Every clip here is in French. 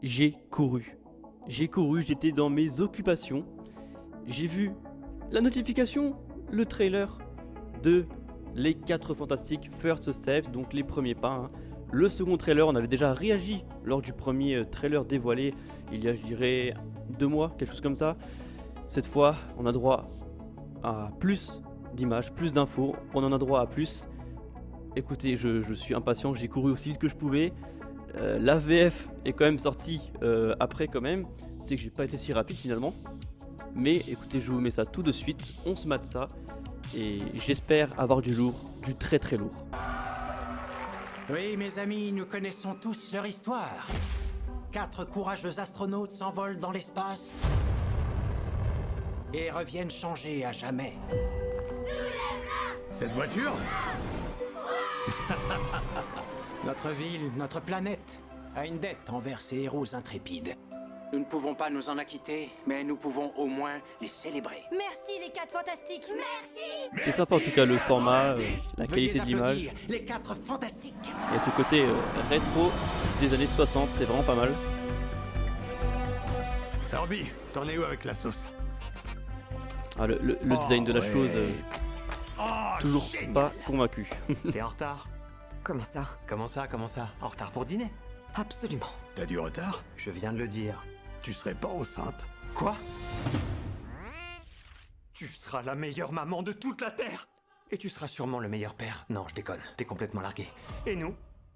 j'ai couru. J'ai couru, j'étais dans mes occupations. J'ai vu la notification, le trailer de Les 4 Fantastiques First Steps, donc les premiers pas. Le second trailer, on avait déjà réagi lors du premier trailer dévoilé il y a, je dirais, 2 mois, quelque chose comme ça. Cette fois, on a droit à plus d'images, plus d'infos, on en a droit à plus. Écoutez, je suis impatient, j'ai couru aussi vite que je pouvais. La VF est quand même sortie après quand même. C'est que j'ai pas été si rapide finalement. Mais écoutez, je vous mets ça tout de suite, on se mate ça. Et j'espère avoir du lourd, du très très lourd. Oui, mes amis, nous connaissons tous leur histoire. 4 courageux astronautes s'envolent dans l'espace et reviennent changer à jamais. Cette voiture? Notre ville, notre planète, a une dette envers ces héros intrépides. Nous ne pouvons pas nous en acquitter, mais nous pouvons au moins les célébrer. Merci les 4 fantastiques. Merci. C'est sympa en tout cas le format, la Veuillez qualité de l'image. applaudir les 4 fantastiques. Et ce côté rétro des années 60, c'est vraiment pas mal. Herbie, t'en es où avec la sauce? Ah, le design de la ouais. chose, Oh, toujours génial. pas convaincu. T'es en retard. Comment ça? Comment ça? En retard pour dîner. Absolument. T'as du retard? Je viens de le dire. Tu serais pas enceinte? Quoi? Tu seras la meilleure maman de toute la Terre. Et tu seras sûrement le meilleur père. Non, je déconne. T'es complètement largué. Et nous,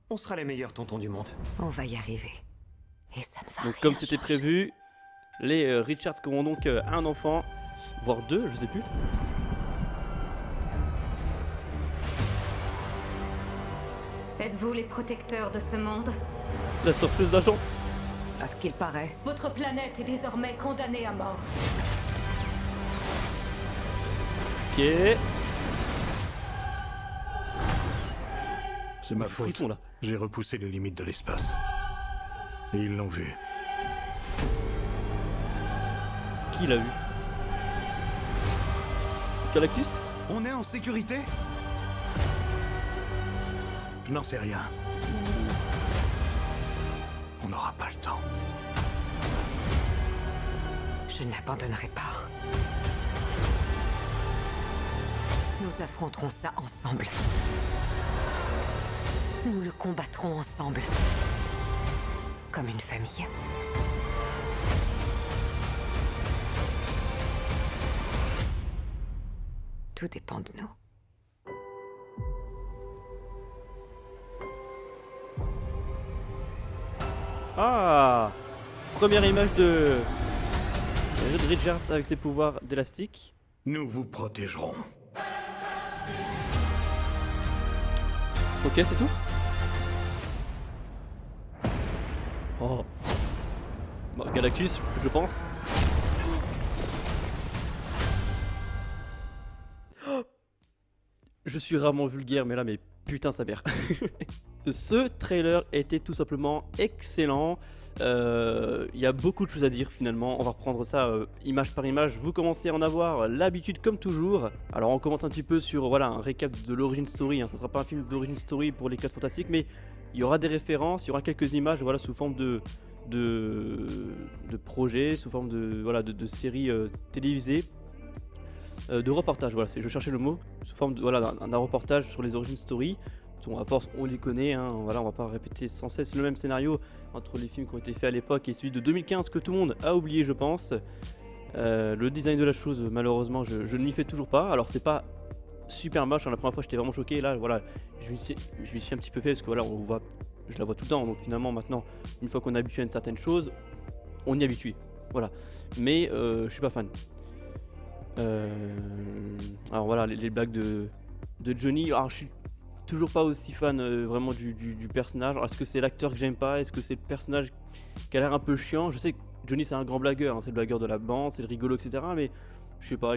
on sera les meilleurs tontons du monde. On va y arriver. Et ça ne va Donc rien comme c'était changer. prévu, les Richards auront donc un enfant, voire 2, je sais plus. Êtes-vous les protecteurs de ce monde? La surfeuse d'argent. À ce qu'il paraît, Votre planète est désormais condamnée à mort. Ok. C'est ma faute. Frisson là. J'ai repoussé les limites de l'espace. Et ils l'ont vu. Qui l'a vu? Galactus? On est en sécurité? Je n'en sais rien. On n'aura pas le temps. je n'abandonnerai pas. Nous affronterons ça ensemble. Nous le combattrons ensemble. Comme une famille. Tout dépend de nous. Ah! Première image de Reed Richards avec ses pouvoirs d'élastique. Nous vous protégerons. Ok, c'est tout? Oh. Bon, Galactus, je pense. Oh, je suis rarement vulgaire, mais là, mais putain, ça perd. Ce trailer était tout simplement excellent. Il y a beaucoup de choses à dire finalement. On va reprendre ça image par image. Vous commencez à en avoir l'habitude comme toujours. Alors on commence un petit peu sur voilà, un récap de l'origin story. Ça sera pas un film d'origin story pour les 4 fantastiques, mais il y aura des références, il y aura quelques images voilà, sous forme de projets, sous forme de, voilà, de séries télévisées. De reportage, voilà, je cherchais le mot, sous forme de, voilà, d'un reportage sur les origin story. À force, on les connaît, hein, voilà, on va pas répéter sans cesse le même scénario entre les films qui ont été faits à l'époque et celui de 2015 que tout le monde a oublié, je pense. Le design de la chose, malheureusement, je ne m'y fais toujours pas. Alors, c'est pas super moche, hein, la première fois j'étais vraiment choqué. Là, voilà, je m'y suis un petit peu fait parce que voilà, je la vois tout le temps. Donc, finalement, maintenant, une fois qu'on est habitué à une certaine chose, on y est habitué. Voilà, mais je suis pas fan. Alors, voilà, les blagues de Johnny. Alors, je suis toujours pas aussi fan vraiment du personnage. Alors, est-ce que c'est l'acteur que j'aime pas? Est-ce que c'est le personnage qui a l'air un peu chiant? Je sais que Johnny c'est un grand blagueur, hein, c'est le blagueur de la bande, c'est le rigolo, etc. Mais je sais pas,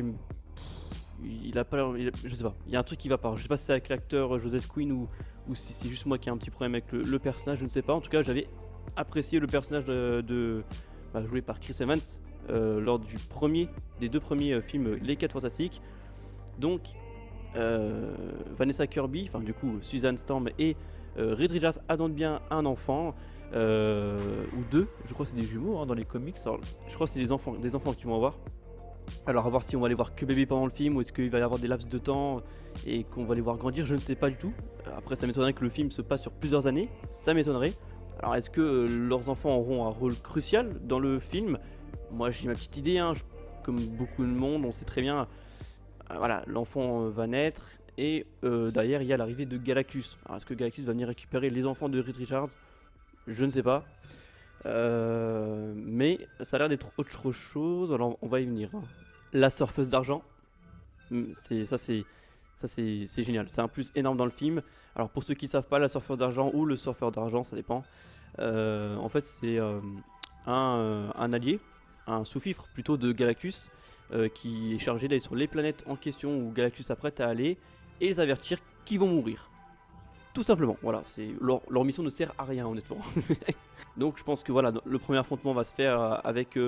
il a pas, je sais pas, il y a un truc qui va pas. Je sais pas si c'est avec l'acteur Joseph Quinn ou si c'est juste moi qui ai un petit problème avec le personnage, je ne sais pas. En tout cas, j'avais apprécié le personnage joué par Chris Evans lors des deux premiers films Les 4 Fantastiques. Donc Vanessa Kirby, enfin du coup Susan Storm et Reed Richards attendent bien un enfant. ou deux, je crois que c'est des jumeaux hein, dans les comics. Alors, je crois que c'est des enfants qui vont avoir. Alors à voir si on va les voir que bébé pendant le film ou est-ce qu'il va y avoir des laps de temps et qu'on va les voir grandir, je ne sais pas du tout. Après ça m'étonnerait que le film se passe sur plusieurs années, ça m'étonnerait. Alors est-ce que leurs enfants auront un rôle crucial dans le film? Moi j'ai ma petite idée, hein, comme beaucoup de monde, on sait très bien, voilà, l'enfant va naître et derrière il y a l'arrivée de Galactus. Alors est-ce que Galactus va venir récupérer les enfants de Reed Richards? Je ne sais pas. Mais ça a l'air d'être autre chose, alors on va y venir. Hein. La surfeuse d'argent, c'est génial, c'est un plus énorme dans le film. Alors pour ceux qui ne savent pas, la surfeuse d'argent ou le surfeur d'argent, ça dépend. En fait c'est un allié, un sous-fifre plutôt de Galactus, qui est chargé d'aller sur les planètes en question où Galactus s'apprête à aller et les avertir qu'ils vont mourir. Tout simplement, voilà, leur mission ne sert à rien honnêtement. Donc je pense que voilà, le premier affrontement va se faire avec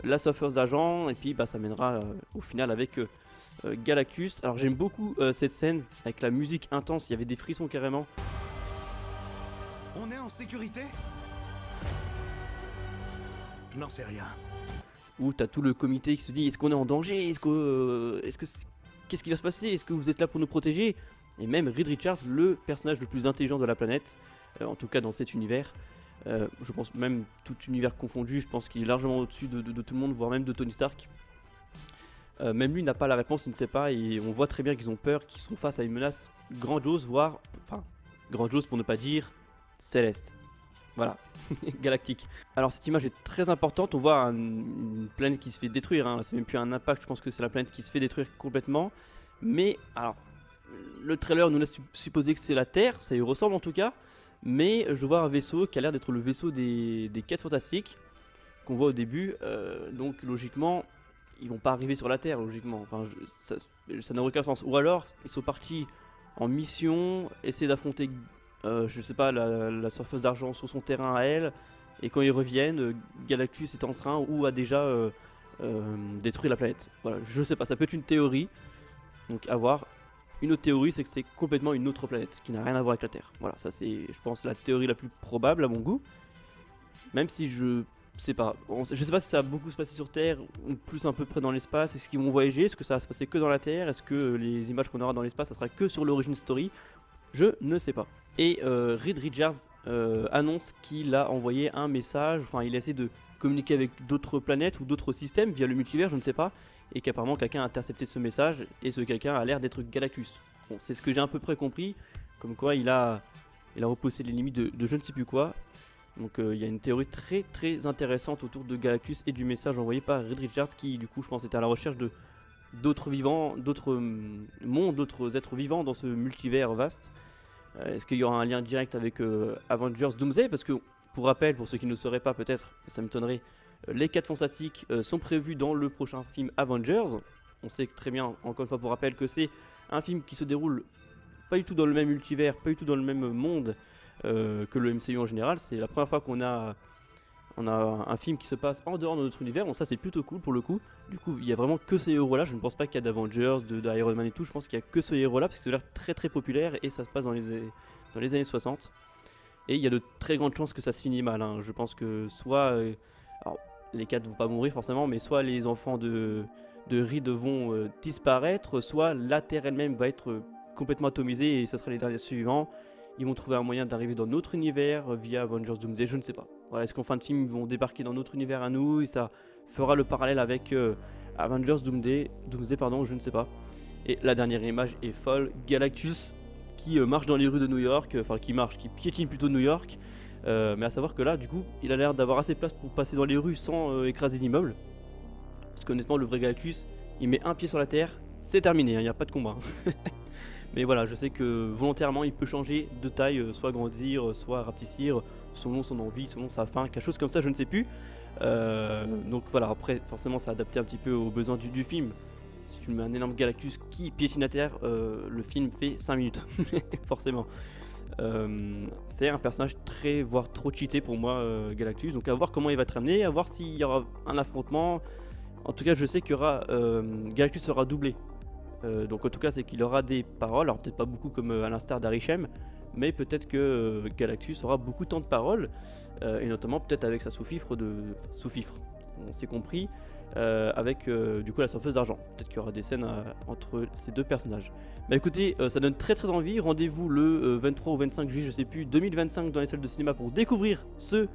la surfeuse d'argent et puis ça mènera au final avec Galactus. Alors j'aime beaucoup cette scène avec la musique intense, il y avait des frissons carrément. On est en sécurité? Je n'en sais rien. Où t'as tout le comité qui se dit est-ce qu'on est en danger, qu'est-ce qui va se passer, est-ce que vous êtes là pour nous protéger? Et même Reed Richards, le personnage le plus intelligent de la planète, en tout cas dans cet univers, je pense même tout univers confondu, je pense qu'il est largement au-dessus de tout le monde, voire même de Tony Stark. Même lui n'a pas la réponse, il ne sait pas, et on voit très bien qu'ils ont peur, qu'ils sont face à une menace grandiose, grandiose pour ne pas dire céleste. Voilà, galactique. Alors cette image est très importante, on voit une planète qui se fait détruire, hein. C'est même plus un impact, je pense que c'est la planète qui se fait détruire complètement. Mais alors, le trailer nous laisse supposer que c'est la Terre, ça y ressemble en tout cas. Mais je vois un vaisseau qui a l'air d'être le vaisseau des 4 Fantastiques qu'on voit au début. Donc logiquement, ils vont pas arriver sur la Terre, logiquement. Enfin, ça n'a aucun sens. Ou alors, ils sont partis en mission, essayer d'affronter, je sais pas, la surfeuse d'argent sur son terrain à elle. Et quand ils reviennent, Galactus est en train ou a déjà détruit la planète. Voilà, je sais pas, ça peut être une théorie. Donc à voir. Une autre théorie, c'est que c'est complètement une autre planète qui n'a rien à voir avec la Terre. Voilà, ça c'est, je pense, la théorie la plus probable à mon goût. Même si je sais pas, je sais pas si ça va beaucoup se passer sur Terre ou plus un peu près dans l'espace. Est-ce qu'ils vont voyager? Est-ce que ça va se passer que dans la Terre? Est-ce que les images qu'on aura dans l'espace, ça sera que sur l'origin story? Je ne sais pas. Et Reed Richards annonce qu'il a envoyé un message, enfin il a essayé de communiquer avec d'autres planètes ou d'autres systèmes via le multivers, je ne sais pas. Et qu'apparemment quelqu'un a intercepté ce message et ce quelqu'un a l'air d'être Galactus. Bon, c'est ce que j'ai à peu près compris, comme quoi il a repoussé les limites de je ne sais plus quoi. Donc il y a une théorie très très intéressante autour de Galactus et du message envoyé par Reed Richards qui du coup je pense était à la recherche de d'autres vivants, d'autres mondes, d'autres êtres vivants dans ce multivers vaste. Est-ce qu'il y aura un lien direct avec Avengers Doomsday? Parce que pour rappel, pour ceux qui ne le sauraient pas peut-être, ça m'étonnerait, les 4 Fantastiques sont prévus dans le prochain film Avengers. On sait très bien, encore une fois pour rappel, que c'est un film qui se déroule pas du tout dans le même multivers, pas du tout dans le même monde que le MCU en général. C'est la première fois qu'on a un film qui se passe en dehors de notre univers. Bon, ça c'est plutôt cool pour le coup. Du coup, il y a vraiment que ces héros-là. Je ne pense pas qu'il y a d'Avengers, d'Iron Man et tout. Je pense qu'il y a que ce héros-là parce que ça a l'air très très populaire et ça se passe dans les années 60. Et il y a de très grandes chances que ça se finisse mal. Hein. Je pense que soit... alors, les 4 vont pas mourir forcément, mais soit les enfants de Reed vont disparaître, soit la Terre elle-même va être complètement atomisée et ce sera les derniers suivants. Ils vont trouver un moyen d'arriver dans notre univers via Avengers Doomsday, je ne sais pas. Voilà, est-ce qu'en fin de film ils vont débarquer dans notre univers à nous et ça fera le parallèle avec Avengers Doomsday, je ne sais pas. Et la dernière image est folle, Galactus qui marche dans les rues de New York, qui piétine plutôt New York. Mais à savoir que là, du coup, il a l'air d'avoir assez de place pour passer dans les rues sans écraser l'immeuble. Parce qu'honnêtement, le vrai Galactus, il met un pied sur la terre, c'est terminé, il n'y a pas de combat. Mais voilà, je sais que volontairement, il peut changer de taille, soit grandir, soit rapetissir, selon son envie, selon sa faim, quelque chose comme ça, je ne sais plus. Donc voilà, après, forcément, ça a adapté un petit peu aux besoins du film. Si tu mets un énorme Galactus qui piétine la terre, le film fait 5 minutes, forcément. C'est un personnage très, voire trop cheaté pour moi, Galactus. Donc à voir comment il va être amené, à voir s'il y aura un affrontement. En tout cas, je sais qu'il y aura Galactus sera doublé. Donc en tout cas, c'est qu'il aura des paroles, alors peut-être pas beaucoup comme à l'instar d'Arishem, mais peut-être que Galactus aura beaucoup de temps de parole, et notamment peut-être avec sa sous-fifre, on s'est compris, avec du coup la surfeuse d'argent. Peut-être qu'il y aura des scènes entre ces deux personnages. Bah écoutez, ça donne très très envie. Rendez-vous le 23 ou 25 juillet, je sais plus, 2025 dans les salles de cinéma pour découvrir ce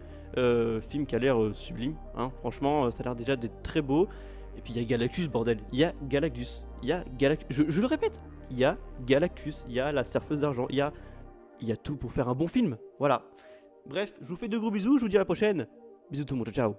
film qui a l'air sublime. Hein. Franchement, ça a l'air déjà d'être très beau. Et puis il y a Galactus, bordel. Il y a Galactus. Je le répète, il y a Galactus, il y a la surfeuse d'argent, il y a tout pour faire un bon film. Voilà. Bref, je vous fais de gros bisous, je vous dis à la prochaine. Bisous tout le monde, ciao.